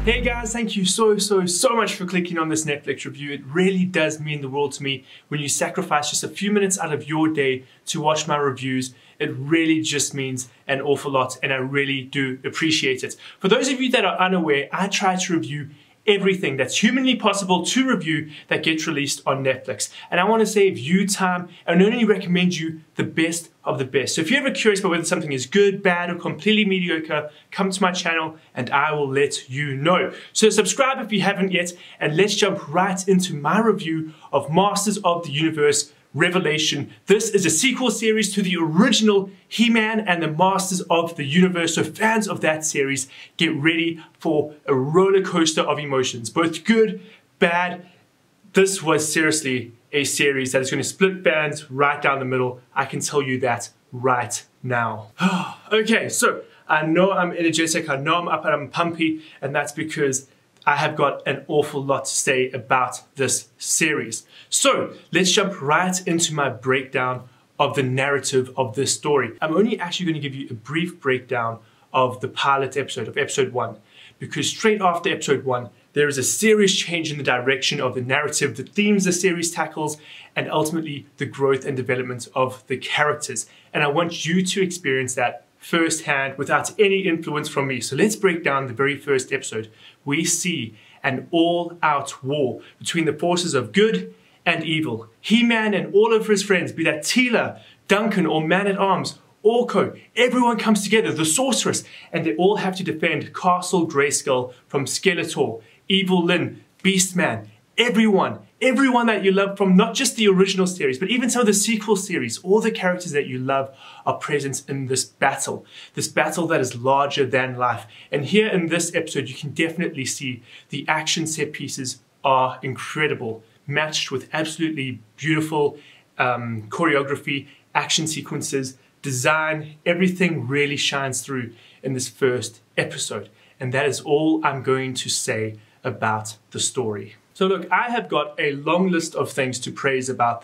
Hey guys, thank you so much for clicking on this Netflix review. It really does mean the world to me when you sacrifice just a few minutes out of your day to watch my reviews. It really just means an awful lot, and I really do appreciate it. For those of you that are unaware, I try to review everything that's humanly possible to review that gets released on Netflix. And I want to save you time and only recommend you the best of the best. So if you're ever curious about whether something is good, bad, or completely mediocre, come to my channel and I will let you know. So subscribe if you haven't yet, and let's jump right into my review of Masters of the Universe Revelation. This is a sequel series to the original He-Man and the Masters of the Universe. So fans of that series, get ready for a roller coaster of emotions, both good, bad. This was seriously a series that is going to split fans right down the middle. I can tell you that right now. Okay, so I know I'm energetic, I know I'm up and I'm pumpy, and that's because I have got an awful lot to say about this series. So let's jump right into my breakdown of the narrative of this story. I'm only actually going to give you a brief breakdown of the pilot episode, of episode 1, because straight after episode 1, there is a serious change in the direction of the narrative, the themes the series tackles, and ultimately the growth and development of the characters. And I want you to experience that firsthand without any influence from me. So let's break down the very first episode. We see an all-out war between the forces of good and evil. He-Man and all of his friends, be that Teela, Duncan, or Man-at-Arms, Orko, everyone comes together, the Sorceress, and they all have to defend Castle Grayskull from Skeletor, Evil Lyn, Beastman, everyone that you love from not just the original series, but even some of the sequel series. All the characters that you love are present in this battle that is larger than life. And here in this episode, you can definitely see the action set pieces are incredible, matched with absolutely beautiful choreography, action sequences, design. Everything really shines through in this first episode. And that is all I'm going to say about the story. So look, I have got a long list of things to praise about